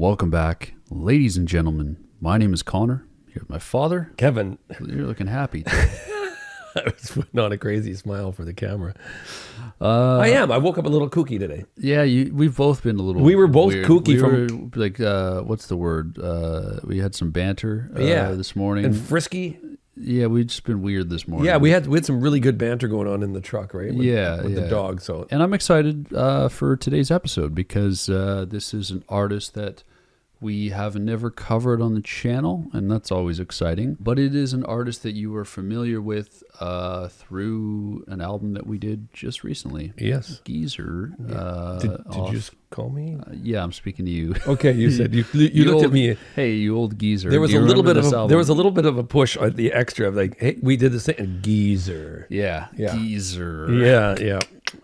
Welcome back, ladies and gentlemen. My name is Connor. Here's my father. Kevin. You're looking happy. I was putting on a crazy smile for the camera. I am. I woke up a little kooky today. Yeah, we've both been a little. We were both weird. kooky what's the word? We had some banter. This morning and frisky. Yeah, we've just been weird this morning. Yeah, we had some really good banter going on in the truck, right? With the dog. So, and I'm excited for today's episode because this is an artist that we have never covered on the channel, and that's always exciting. But it is an artist that you are familiar with through an album that we did just recently. Yes. Geezer. Yeah. Did you just call me? Yeah, I'm speaking to you. Okay, you said you looked at me. Hey, you old geezer. There was a little bit of a push on the extra of like, hey, we did this thing. Geezer. Yeah. Geezer. Yeah.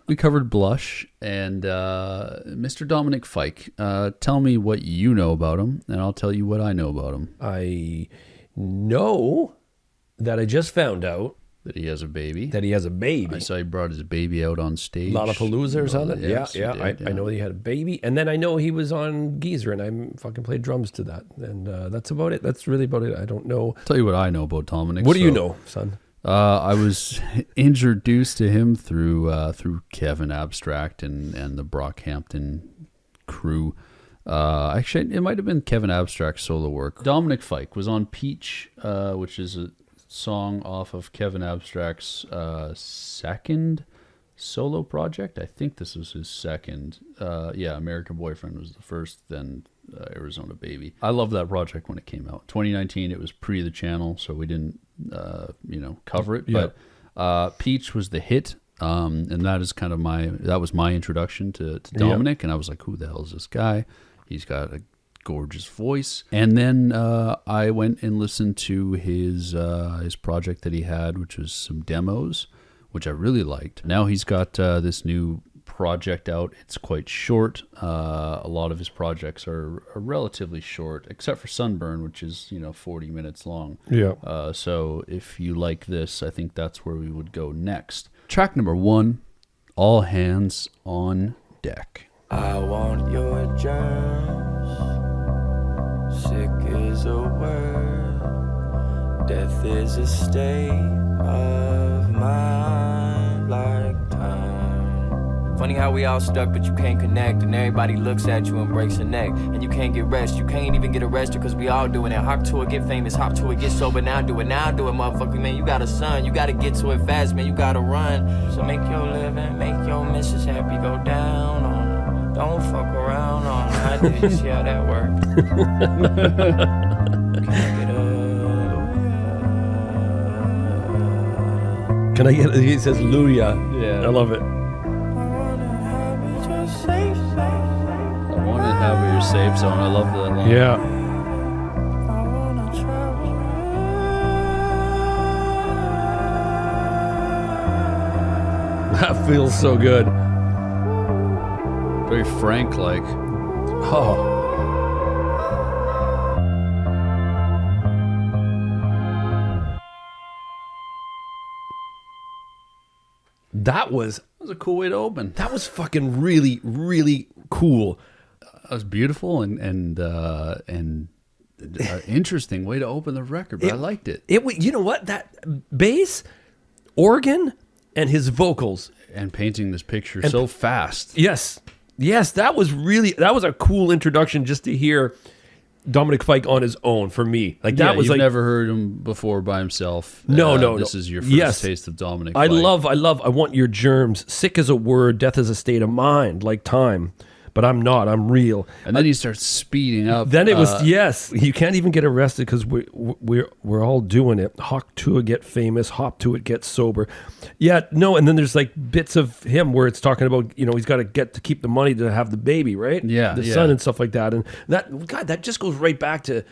We covered Blush and Mr. Dominic Fike. Tell me what you know about him, and I'll tell you what I know about him. I know that I just found out that he has a baby. I saw he brought his baby out on stage. Lollapalooza or something. Yes, Yeah. I know he had a baby, and then I know he was on Geezer, and I fucking played drums to that, and that's about it. That's really about it. I don't know. I'll tell you what I know about Dominic. What do you know, son? I was introduced to him through Kevin Abstract and the Brockhampton crew. Actually, it might have been Kevin Abstract's solo work. Dominic Fike was on Peach, which is a song off of Kevin Abstract's second solo project. I think this was his second. American Boyfriend was the first, then Arizona Baby. I loved that project when it came out. 2019, it was pre the channel, so we didn't cover it. Yeah. But Peach was the hit, and that was my introduction to Dominic, and I was like, who the hell is this guy? He's got a gorgeous voice. And then I went and listened to his project that he had, which was some demos, which I really liked. Now he's got this new project out. It's quite short. A lot of his projects are relatively short, except for Sunburn, which is 40 minutes long. Yeah. So if you like this, I think that's where we would go next. Track number 1, All Hands on Deck. I want your germs. Sick is a word. Death is a state of mind like time. Funny how we all stuck but you can't connect, and everybody looks at you and breaks a neck, and you can't get rest. You can't even get arrested because we all doing it. Hop to it, get famous. Hop to it, get sober. Now do it, motherfucker. Man, you got a son. You gotta get to it fast, man. You gotta run. So make your living, make your missus happy. Go down on her. Don't fuck around on her. I did see how that worked. Can I get it? He says Luya. Yeah. I love it. I want to have your safe zone. I love that line. Yeah. That feels so good. Very Frank-like. Oh. That was a cool way to open. That was fucking really, really cool. That was beautiful and interesting way to open the record, but I liked it. You know what? That bass, organ, and his vocals. And painting this picture so fast. Yes, that was a cool introduction just to hear Dominic Fike on his own for me. Like that was you've like never heard him before by himself. No. This is your first taste of Dominic I Fike. I want your germs. Sick is a word, death is a state of mind, like time. But I'm not. I'm real. And then he starts speeding up. Then it was you can't even get arrested because we're all doing it. Hop to it, get famous. Hop to it, get sober. Yeah, no. And then there's like bits of him where it's talking about he's got to get to keep the money to have the baby, right? Yeah, the son and stuff like that. And that just goes right back to,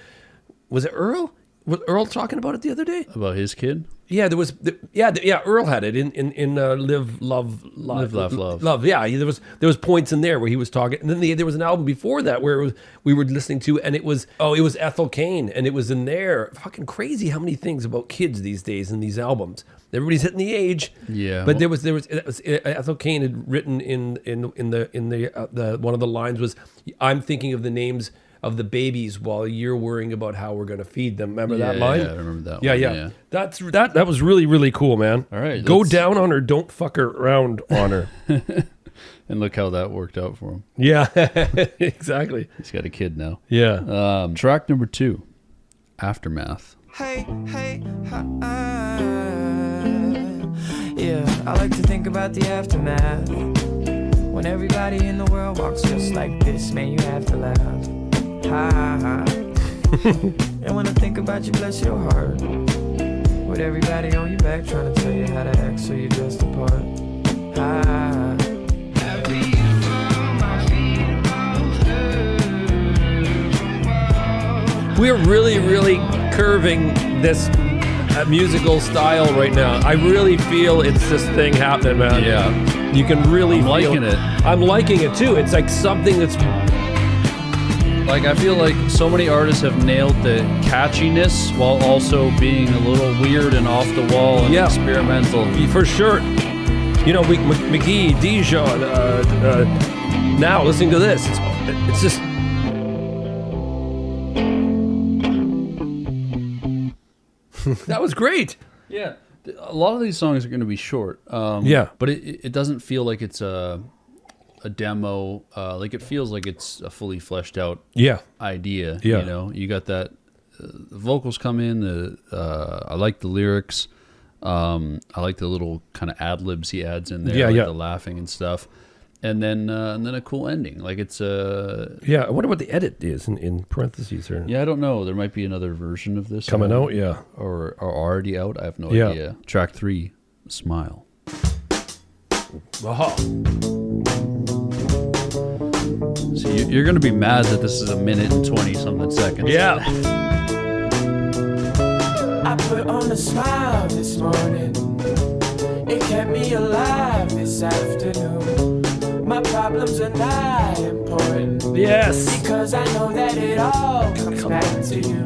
was it Earl? Was Earl talking about it the other day? About his kid? Yeah, there was. Earl had it in Live, Love, Live, Laugh, Love. Love. Yeah, there was points in there where he was talking, and then there was an album before that where we were listening to, and it was Ethel Cain, and it was in there. Fucking crazy how many things about kids these days in these albums. Everybody's hitting the age. Yeah, but there was Ethel Cain had written in the one of the lines was, I'm thinking of the names of the babies while you're worrying about how we're going to feed them. Remember that line? Yeah, I remember that Yeah, one. yeah. That was really, really cool, man. All right, Go down on her, don't fuck around on her. And look how that worked out for him. Yeah, exactly. He's got a kid now. Yeah. Track number 2, Aftermath. Hey, yeah, I like to think about the aftermath. When everybody in the world walks just like this, man, you have to laugh. And when I think about you, bless your heart. With everybody on your back trying to tell you how to act so you're just apart. We're really, really curving this musical style right now. I really feel it's this thing happening, man. Yeah. You can really feel liking it. I'm liking it too. It's like something that's Like, I feel like so many artists have nailed the catchiness while also being a little weird and off the wall and experimental. for sure. You know, McGee, Dijon, now listening to this, it's just. That was great. Yeah. A lot of these songs are going to be short. Yeah. But it doesn't feel like it's a demo. Like, it feels like it's a fully fleshed out idea. Yeah. You know, you got that. The vocals come in. I like the lyrics. I like the little kind of ad libs he adds in there. The laughing and stuff. And then a cool ending. Like, it's Yeah, I wonder what the edit is in parentheses here. Yeah, I don't know. There might be another version of this coming out. Yeah, or already out. I have no idea. Track 3, Smile. Aha. So you're going to be mad that this is 1 minute and 20 something seconds. Yeah. I put on a smile this morning. It kept me alive this afternoon. My problems are not important. Yes. Because I know that it all comes back to you.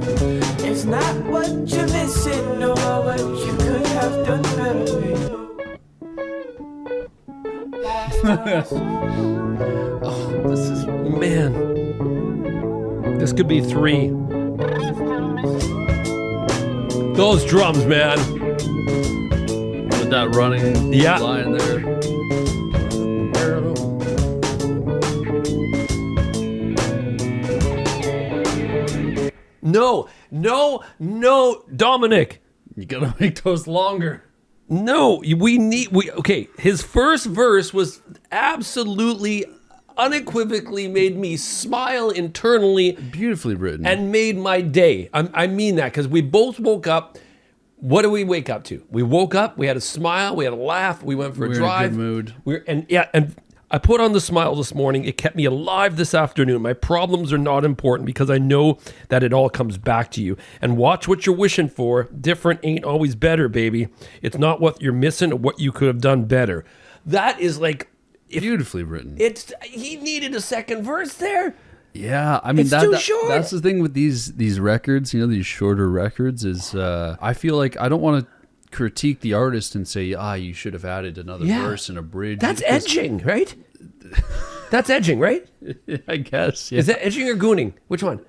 It's not what you're missing, nor what you could have done better, baby. Oh, this is, man. This could be 3. Those drums, man. With that running line there. No, Dominic. You gotta make those longer. No, okay, his first verse was absolutely, unequivocally made me smile internally. Beautifully written. And made my day. I mean that, because we both woke up. What do we wake up to? We woke up, we had a smile, we had a laugh, we went for a drive. We're in a good mood. And I put on the smile this morning. It kept me alive this afternoon. My problems are not important because I know that it all comes back to you. And watch what you're wishing for. Different ain't always better, baby. It's not what you're missing or what you could have done better. That is like... Beautifully written. He needed a second verse there. Yeah, I mean, it's too short. That's the thing with these records, you know, these shorter records is I feel like I don't want to critique the artist and say, you should have added another verse and a bridge. That's edging, right? That's edging, right? I guess. Yeah. Is that edging or gooning? Which one?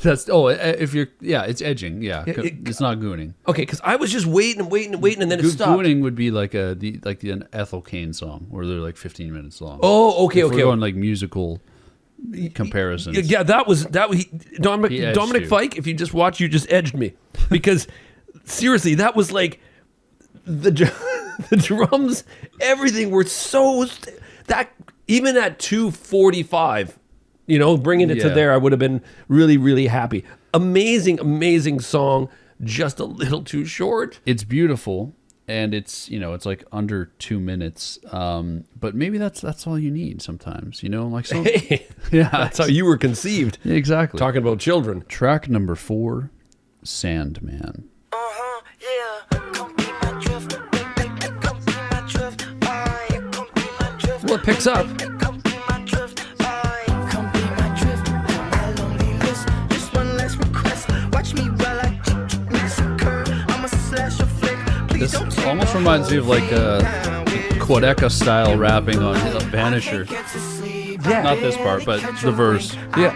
It's edging. Yeah, it's not gooning. Okay, because I was just waiting, and then it stopped. Gooning would be like an Ethel Cain song where they're like 15 minutes long. Oh, okay. We're going like musical comparisons. Yeah, that was Dominic Fike. If you just watch, you just edged me because seriously, that was like the drums, everything were so that even at 2:45, you know, bringing it to there, I would have been really, really happy. Amazing song, just a little too short. It's beautiful. And it's, you know, it's like under 2 minutes. But maybe that's all you need sometimes, you know, like that's how you were conceived. Yeah, exactly. Talking about children. Track number 4, Sandman. Well, it picks up. This almost reminds me of like Quadeca style rapping on Vanisher. Yeah. Not this part, but the verse. Yeah.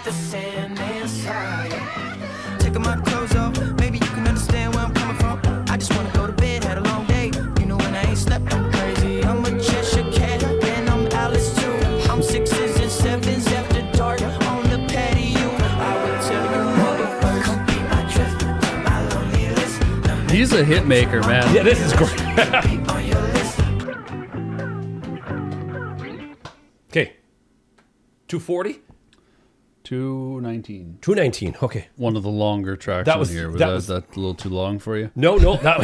the Sandman side. Taking my clothes off, maybe you can understand where I'm coming from. I just wanna go to bed, had a long day. You know when I ain't slept, I'm crazy. I'm a Cheshire cat, and I'm Alice too. I'm 6s and 7s after dark on the patio. I would tell you, motherfucker, come be my drift, my lonely list. He's a hit maker, man. Yeah, this is great. On your list. Okay. 240? 219. 219. Okay. One of the longer tracks That on was- here. that Was that a little too long for you? No, that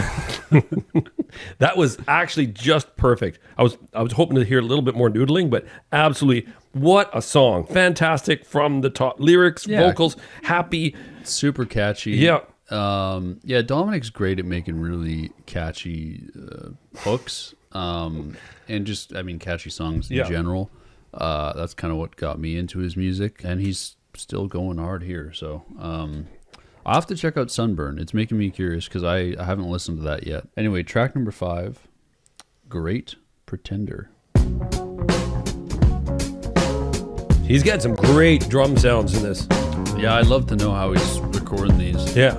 that was actually just perfect. I was hoping to hear a little bit more noodling, but absolutely, what a song! Fantastic from the top, lyrics, Yeah. vocals, happy. Super catchy. Yeah. Yeah, Dominic's great at making really catchy hooks. And just, I mean, catchy songs in Yeah. general. That's kind of what got me into his music, and he's still going hard here. So I'll have to check out Sunburn. It's making me curious because I haven't listened to that yet. Anyway, track number 5, Great Pretender. He's got some great drum sounds in this. Yeah, I'd love to know how he's recording these. Yeah.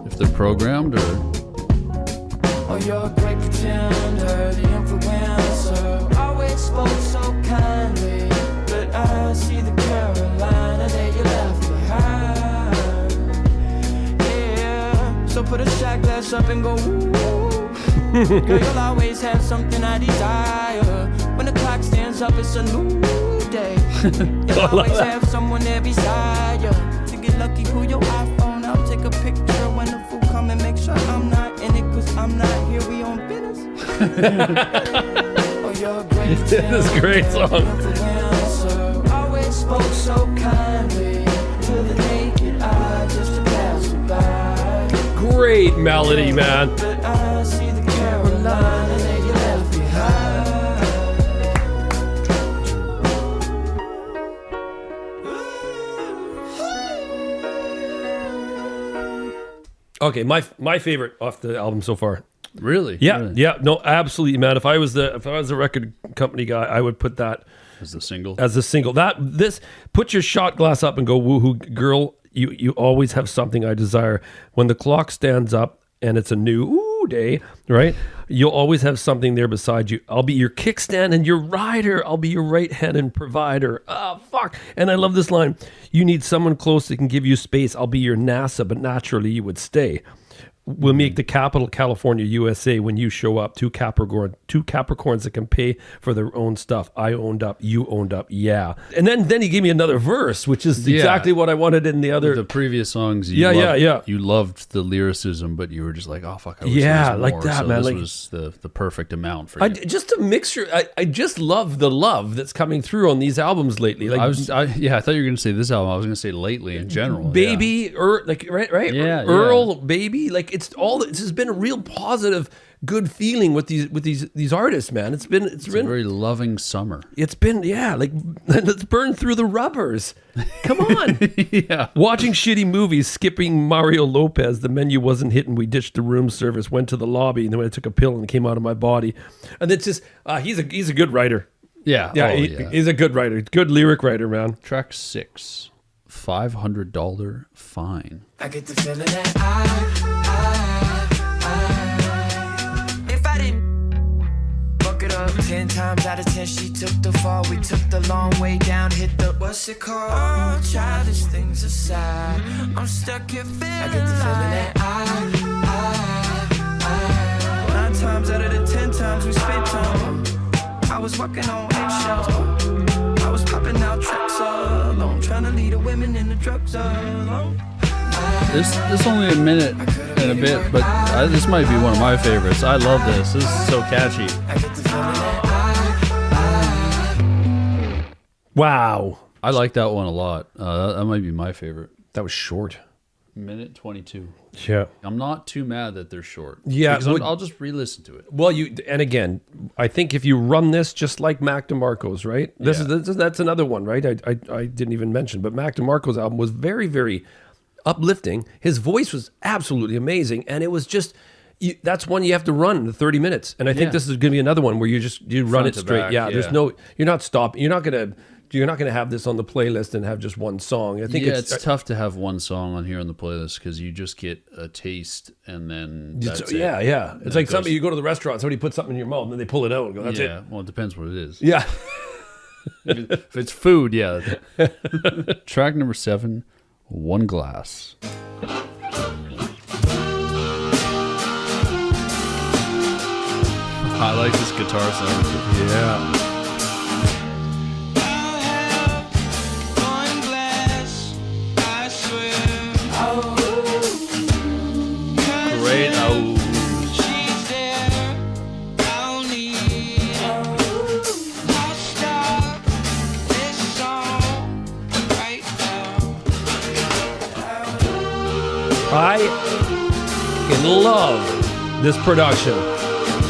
If they're programmed or... Oh, you're a great pretender, the influencer. Always spoke so kindly, but I see the Carolina that you left behind. Yeah, so put a shot glass up and go, ooh. Girl, you'll always have something I desire. When the clock stands up, it's a new day. You'll always have someone there beside you. To get lucky, pull your iPhone out, take a picture when the food come and make sure I'm not in it, cause I'm not here, we on business. Oh, you're a great This is a great song. influencer. Always spoke so kindly to the naked eye, just to pass you by. Great melody, man. But I see the Carolina that you left behind. Okay, my favorite off the album so far. Really? Yeah, Really? yeah, no, absolutely, man. If I was a record company guy, I would put that As the single? as a single. Put your shot glass up and go, woohoo, girl. You always have something I desire. When the clock stands up and it's a new day, right? You'll always have something there beside you. I'll be your kickstand and your rider. I'll be your right hand and provider. Ah, fuck. And I love this line. You need someone close that can give you space. I'll be your NASA, but naturally you would stay. We'll make the capital California, USA. When you show up, two Capricorns that can pay for their own stuff. I owned up, you owned up, yeah. And then he gave me another verse, which is Yeah. exactly what I wanted in the other. The previous songs, Yeah. you loved the lyricism, but you were just like, oh fuck, I wish Yeah, there was like more. that, So man, This like- was the perfect amount for you. Just a mixture. I just love the love that's coming through on these albums lately. Like I thought you were going to say this album. I was going to say lately in general. Baby, right? Yeah, Earl, Baby, like it's all. This has been a real positive, good feeling with these artists, man. It's been Yeah. It's a very loving summer. like let's burn through the rubbers. Come on. Yeah. Watching shitty movies, skipping Mario Lopez. The menu wasn't hitting. We ditched the room service, went to the lobby, and then I took a pill and it came out of my body. And it's just he's a good writer. Yeah. Yeah, Oh, he's a good writer, good lyric writer, man. Track 6, $500 Fine. I get the feeling that if I didn't fuck it up 10 times out of 10, she took the fall. We took the long way down, hit the what's it called? Oh, childish things aside, I'm stuck here feeling. I get the feeling that 9 times out of the 10 times we spent time. I was walking on eggshells. I was popping out tracks alone, trying to lead the women in the drugs alone. This only a minute and a bit, but this might be one of my favorites. I love this. This is so catchy. Wow, I like that one a lot. That might be my favorite. that was short. Minute 22. Yeah. I'm not too mad that they're short. Yeah, Because I'll just re-listen to it. Well, and again, I think if you run this just like Mac DeMarco's, right? That's another one, right? I didn't even mention, but Mac DeMarco's album was very, very uplifting. His voice was absolutely amazing, and it was just that's one you have to run the 30 minutes. And I think Yeah. this is going to be another one where you run Front it to straight. back, There's no, you're not stopping. You're not going to you're not going to have this on the playlist and have just one song. I think it's tough to have one song on here on the playlist because you just get a taste and then that's it. Yeah. It's like somebody, you go to the restaurant, somebody puts something in your mouth and then they pull it out and go, that's it. Yeah, well, it depends what it is. Yeah. If it's food, yeah. Track number 7, One Glass. I like this guitar sound. Yeah. Great. Oh. I love this production.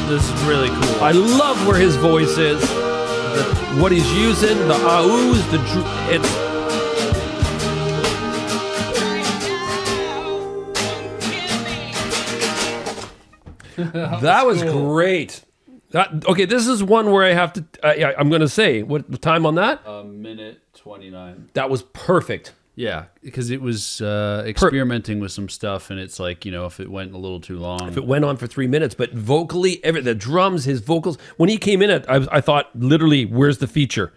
This is really cool. I love where his voice is, what he's using, the ahs, it's. That was great. Okay, this is one where I have to. I'm going to say what time on that? Minute 29. That was perfect. Yeah, because it was experimenting with some stuff, and it's like, if it went a little too long. If it went on for 3 minutes, but vocally, the drums, his vocals. When he came in, I thought literally, where's the feature?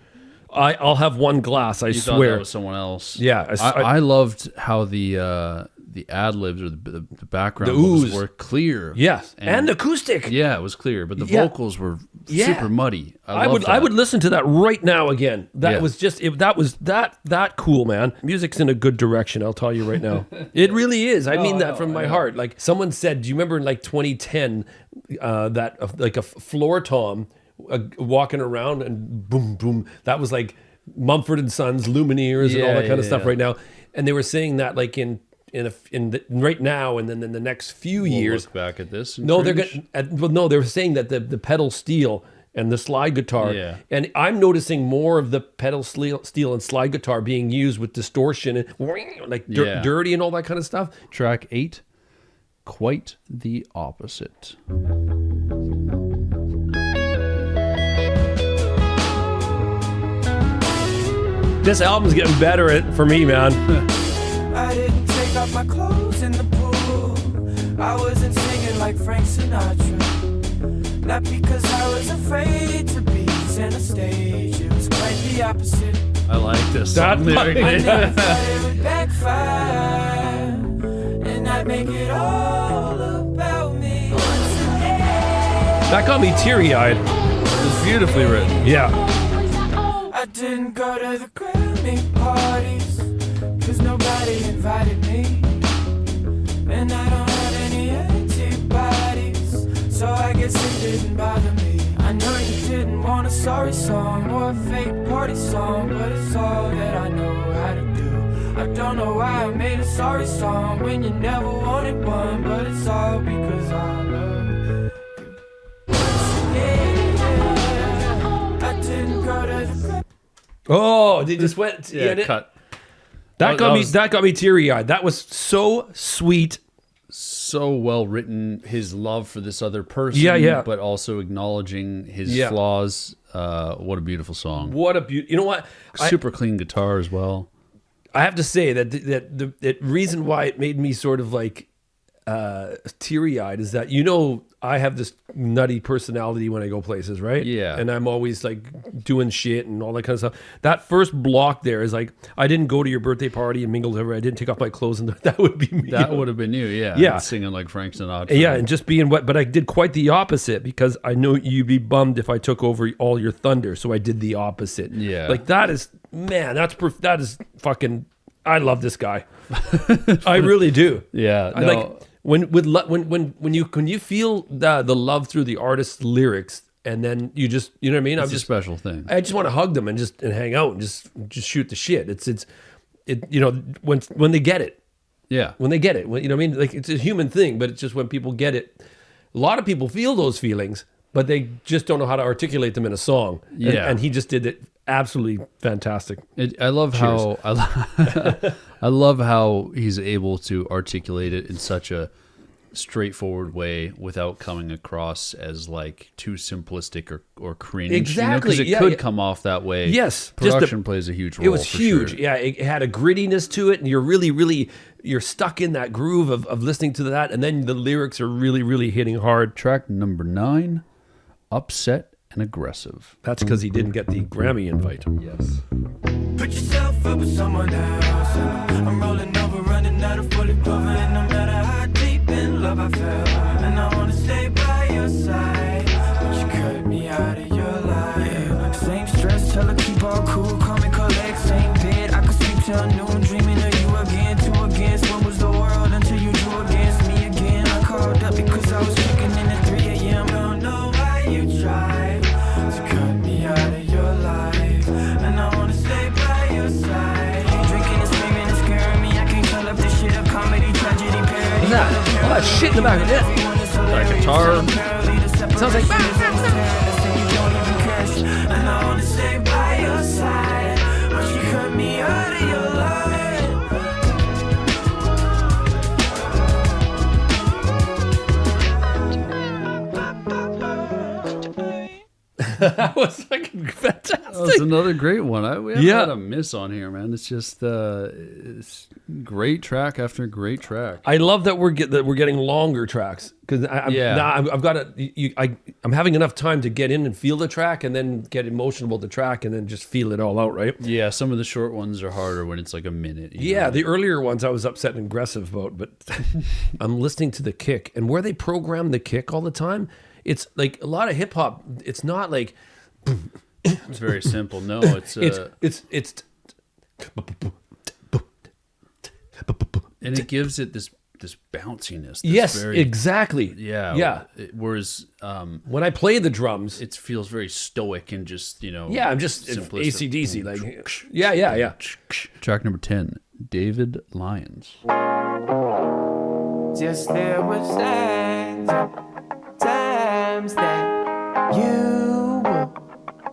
I'll have one glass. I you swear. Thought that was someone else. Yeah, I loved how the ad libs or the background vocals were clear. Yes, and acoustic. Yeah, it was clear, but the vocals were super muddy. I would listen to that right now again. That was just that was that cool, man. Music's in a good direction. I'll tell you right now, it really is. I mean that from my heart. Like someone said, do you remember in like 2010 that like a floor tom walking around and boom boom? That was like Mumford and Sons, Lumineers, and all that kind of stuff right now. And they were saying that like in right now and then in the next few years. Look back at this. No, they were saying that the pedal steel and the slide guitar. Yeah. And I'm noticing more of the pedal steel and slide guitar being used with distortion and like dirty and all that kind of stuff. Track 8, quite the opposite. This album's getting better for me, man. I didn't take off my clothes in the pool. I wasn't singing like Frank Sinatra. Not because I was afraid to be center stage. It was quite the opposite. I like this song lyric. I never thought it would backfire, and I'd make it all about me. That got me teary-eyed. It was beautifully written. Yeah. I didn't go to the Grammy parties, cause nobody invited me. And I don't have any antibodies, so I guess it didn't bother me. I know you didn't want a sorry song or a fake party song, but it's all that I know how to do. I don't know why I made a sorry song when you never wanted one, but it's all because I love you. Yeah, I didn't go to the Oh, they just went. Cut. That got me teary-eyed. That was so sweet. So well written. His love for this other person. Yeah. But also acknowledging his flaws. What a beautiful song. What a beauty. You know what? Super clean guitar as well. I have to say that the reason why it made me sort of like teary-eyed is that, I have this nutty personality when I go places, right? Yeah. And I'm always like doing shit and all that kind of stuff. That first block there is like, I didn't go to your birthday party and mingle over. I didn't take off my clothes, and that would be me. That would have been you, yeah. Yeah. Singing like Frank Sinatra. Yeah, and just being wet. But I did quite the opposite because I know you'd be bummed if I took over all your thunder. So I did the opposite. Yeah. Like that is fucking, I love this guy. I really do. Yeah. I like when you feel the love through the artist's lyrics, and then you just, you know what I mean? It's a special thing. I just want to hug them and hang out and just shoot the shit. It's when they get it. Yeah. When they get it, you know what I mean? Like it's a human thing, but it's just when people get it. A lot of people feel those feelings, but they just don't know how to articulate them in a song. Yeah. And he just did it absolutely fantastic. I love how I love how he's able to articulate it in such a straightforward way without coming across as like too simplistic or cringe. Exactly. Because it could come off that way. Yes. Production plays a huge role. It was for huge. Sure. Yeah, it had a grittiness to it, and you're really you're stuck in that groove of listening to that, and then the lyrics are really hitting hard. Track number 9, Upset and Aggressive. That's because he didn't get the Grammy invite. Yes. Put yourself up with someone else. I'm rolling over, running out of fully proven. No matter how deep in love I fell, and I wanna stay by your side, but you cut me out of your life. Same stress, tell her keep all cool, call me collect. Same bed, I could sleep till noon, dreaming of you again. 2 against 1 was the world until you drew against me again. I called up because I was kicking in at 3 a.m. Don't know why you tried to cut me out of your life, and I wanna stay by your side. Drinking and screaming and scaring me. I can't tell if this shit a comedy, tragedy, parody. What's that? All that shit in the back of it. That guitar. Sounds like... And I wanna stay by your side, but you cut me out of your life. That was fucking fantastic. That was another great one. We haven't Yeah. had a miss on here, man. It's just it's great track after great track. I love that we're getting longer tracks because I've got I'm having enough time to get in and feel the track and then get emotional about the track and then just feel it all out, right? Yeah, some of the short ones are harder when it's like a minute. Yeah, the earlier ones I was upset and aggressive about, but I'm listening to the kick and where they program the kick all the time. It's like a lot of hip hop. It's not like It's very simple. No, it's and it gives it this bounciness. Yes, exactly. Yeah. Whereas when I play the drums, it feels very stoic and just, I'm just simplistic. AC/DC. Like, yeah. Track number 10, David Lyons. Just there was times that you were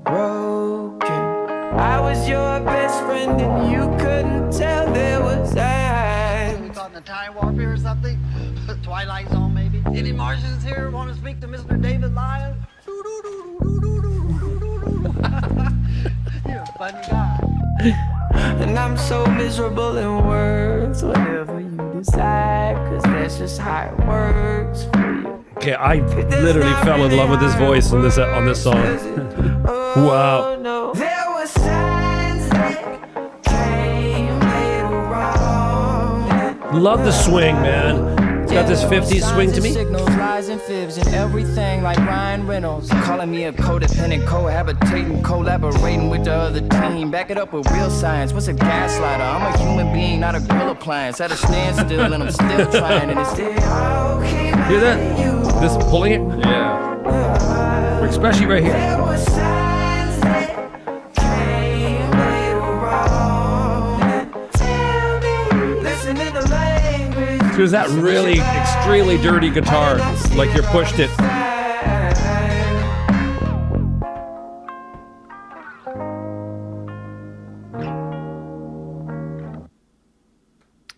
broken. I was your best friend and you couldn't tell there was We caught in a time warfare or something? Twilight Zone, maybe? Any Martians here want to speak to Mr. David Lyons? You're a funny guy. And I'm so miserable in words. Whatever you decide, cause that's just how it works for you. Okay, I literally fell in love with his voice on this song. Wow. No. There were signs that came later on. Love the swing, man. It's got this 50s swing to me. Signals, lies and fibs and everything like Ryan Reynolds. Calling me a codependent, cohabitating, collaborating with the other team. Back it up with real science. What's a gaslighter? I'm a human being, not a grill appliance. At a standstill and I'm still trying and it's still... Hear that? This pulling it? Yeah. Especially right here. There were signs that came later on. Tell me, listen to the language. There's that really extremely dirty guitar, like you pushed it.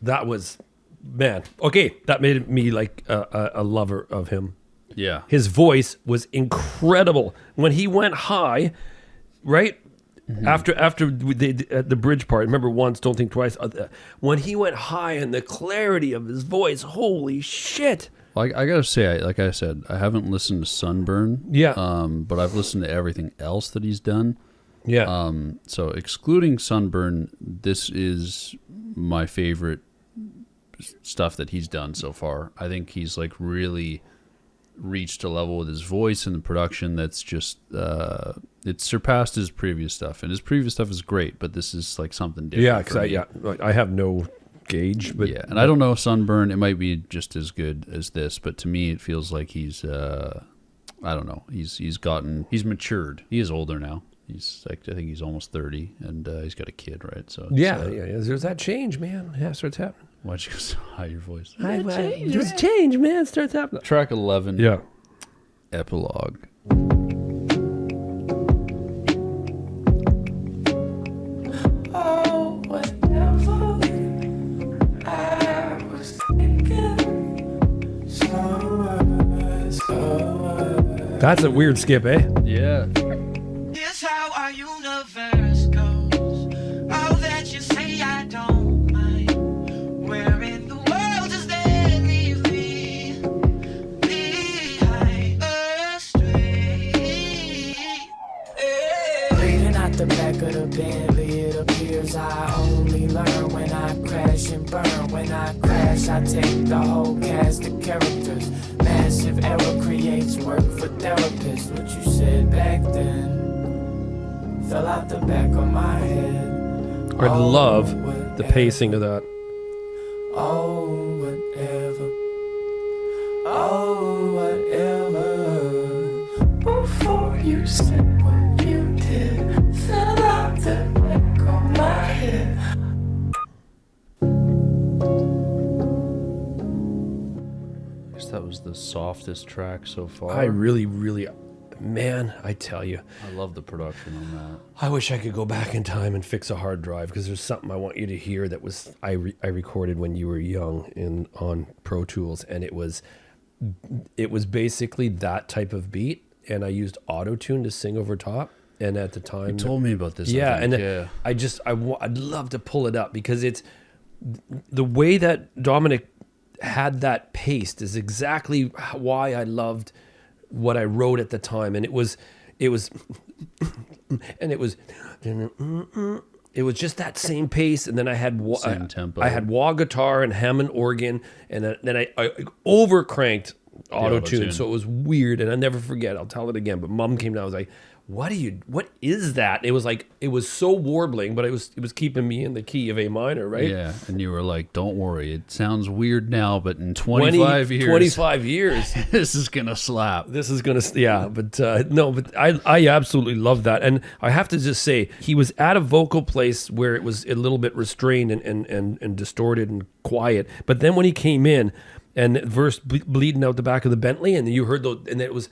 That was, man. Okay, that made me like a lover of him. Yeah. His voice was incredible when he went high, right? Mm-hmm. After the bridge part, remember once, don't think twice. When he went high and the clarity of his voice, holy shit! Well, I gotta say, like I said, I haven't listened to Sunburn. Yeah. But I've listened to everything else that he's done. Yeah. So excluding Sunburn, this is my favorite stuff that he's done so far. I think he's like really reached a level with his voice and the production that's just it surpassed his previous stuff, and his previous stuff is great, but this is like something different. Yeah, because I have no gauge, but yeah, and I don't know Sunburn. It might be just as good as this, but to me, it feels like he's I don't know. He's matured. He is older now. He's like, I think he's almost 30, and he's got a kid, right? So yeah. There's that change, man. Yeah, it starts happening. Why'd you go so high your voice? There's change, man. It starts happening. Track 11. Yeah. Epilogue. Oh, whatever I was thinking, so That's a weird skip, eh? Yeah. Here's how our universe goes. All that you say I don't mind. Where in the world does that leave me behind astray? Breathing out the back of the Bentley, it appears I only learn when I crash and burn. When I crash, I take the whole cast of characters. Massive error creates work for therapists. What you said back then fell out the back of my head. I love the pacing of that. Oh, whatever. Oh, whatever. Before you said what you did, fell out the back of my head. I guess that was the softest track so far. I really, man, I tell you. I love the production on that. I wish I could go back in time and fix a hard drive because there's something I want you to hear that was I recorded when you were young on Pro Tools, and it was basically that type of beat, and I used auto-tune to sing over top. And at the time, You told me about this. yeah, I think. and I'd love to pull it up because it's the way that Dominic had that paced is exactly why I loved what I wrote at the time, and it was just that same pace, and then I had Same tempo. I had wah guitar and Hammond organ, and then I overcranked auto-tune, auto-tune. so it was weird, and I'll never forget. I'll tell it again. But Mom came down, I was like, what is that? It was like, it was so warbling, but it was keeping me in the key of A minor, right? Yeah, and you were like, "Don't worry, it sounds weird now, but in 25 years, 25 years. this is gonna slap." This is gonna, yeah, but no, but I absolutely love that, and I have to just say he was at a vocal place where it was a little bit restrained and distorted and quiet, but then when he came in and verse bleeding out the back of the Bentley, and you heard those, and it was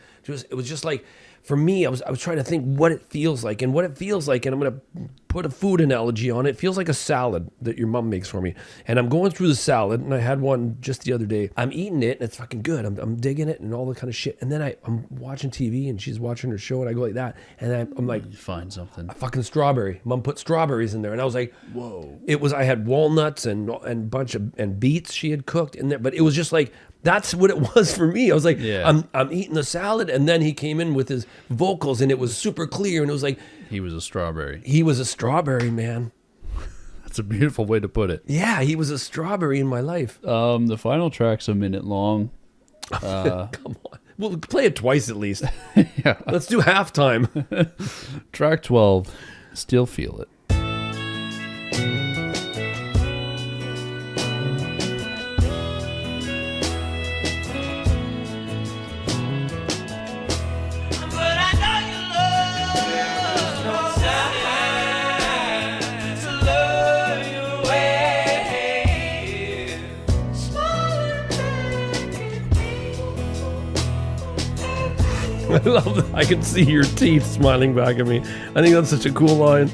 just like, for me, I was trying to think what it feels like, and I'm gonna put a food analogy on it. It feels like a salad that your mom makes for me, and I'm going through the salad, and I had one just the other day. I'm eating it, and it's fucking good. I'm digging it, and all the kind of shit. And then I'm watching TV, and she's watching her show, and I go like that, and I'm like, You find something. a fucking strawberry. Mom put strawberries in there, and I was like, Whoa. I had walnuts and bunch of beets she had cooked in there, but it was just like, that's what it was for me. I was like, Yeah. I'm eating the salad, and then he came in with his vocals, and it was super clear, and it was like, He was a strawberry. he was a strawberry, man. That's a beautiful way to put it. Yeah, he was a strawberry in my life. The final track's a minute long. Come on. We'll play it twice at least. Yeah. Let's do halftime. Track 12, Still Feel It. But I know you love no time to love your way. Smiling I love that. I can see your teeth smiling back at me. I think that's such a cool line.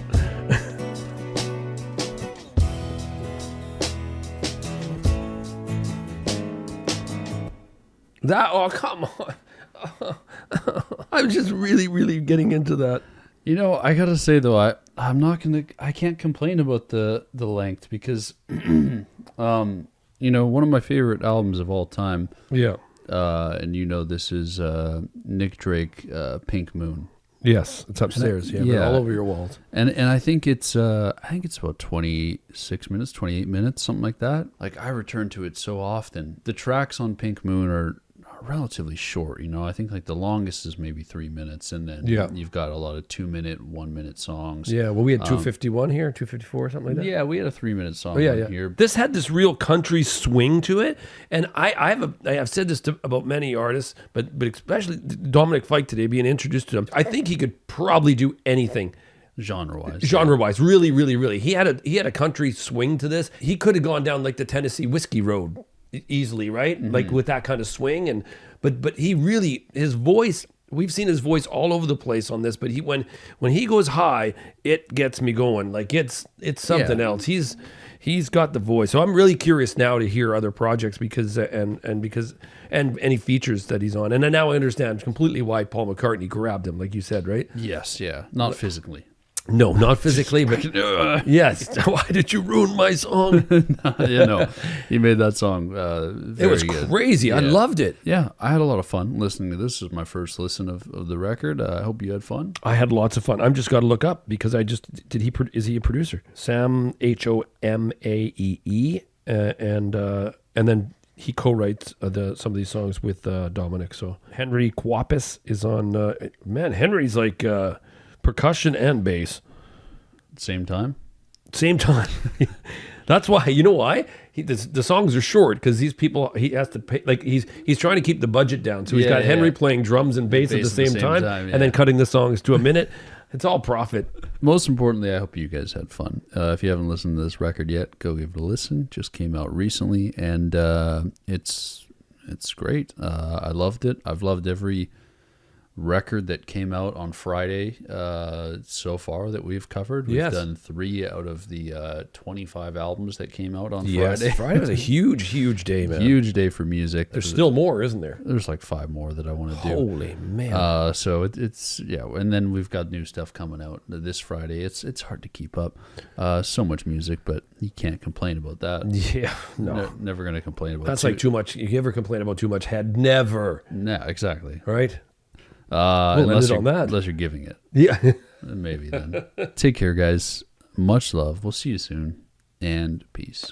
Oh, come on. I'm just really getting into that. You know, I gotta say though, I can't complain about the length because, you know, one of my favorite albums of all time, Yeah. and you know this is Nick Drake, Pink Moon, Yes, it's upstairs. Yeah, yeah. all over your walls. and I think it's about 26 minutes, 28 minutes, something like that. Like I return to it so often. The tracks on Pink Moon are relatively short, you know. I think like the longest is maybe 3 minutes, and then you've got a lot of 2 minute, 1 minute songs. Yeah, well, we had 251 here, 254, something like that. Yeah, we had a 3 minute song Oh, yeah, on yeah. here. This had this real country swing to it, and I have said this about many artists, but especially Dominic Fike today, being introduced to him. I think he could probably do anything. Genre-wise. Really. He had a country swing to this. He could have gone down like the Tennessee whiskey road easily, right? Mm-hmm. Like with that kind of swing, and but he really, his voice. We've seen his voice all over the place on this, but when he goes high, it gets me going. Like it's something else. he's got the voice. So I'm really curious now to hear other projects because and any features that he's on. And now I understand completely why Paul McCartney grabbed him, like you said, right? Yes, yeah. Not physically. No, not physically, but yes. Why did you ruin my song? He made that song very It was good. crazy. I loved it. Yeah, I had a lot of fun listening to this. This was my first listen of the record. I hope you had fun. I had lots of fun. I'm just got to look up because is he a producer? Sam Homaee, and then he co-writes some of these songs with Dominic. So Henry Quapis is on. Henry's like percussion and bass. Same time. That's why. You know why? The songs are short because these people, he has to pay. Like he's trying to keep the budget down. So he's got Henry playing drums and bass at the same time, and then cutting the songs to a minute. It's all profit. Most importantly, I hope you guys had fun. If you haven't listened to this record yet, go give it a listen. Just came out recently, and it's great. I loved it. I've loved every record that came out on Friday so far that we've covered. We've done 3 out of the 25 albums that came out on Friday. Friday was a huge day, man. Huge day for music. There's still more, isn't there? There's like 5 more that I want to do. Holy man. So it's and then we've got new stuff coming out this Friday. It's hard to keep up. So much music, but you can't complain about that. Yeah, no. Never going to complain about That's like too much. You ever complain about too much head? Never. No, exactly. Right? Unless on that. Unless you're giving it. Yeah. Maybe then. Take care, guys. Much love. We'll see you soon. And peace.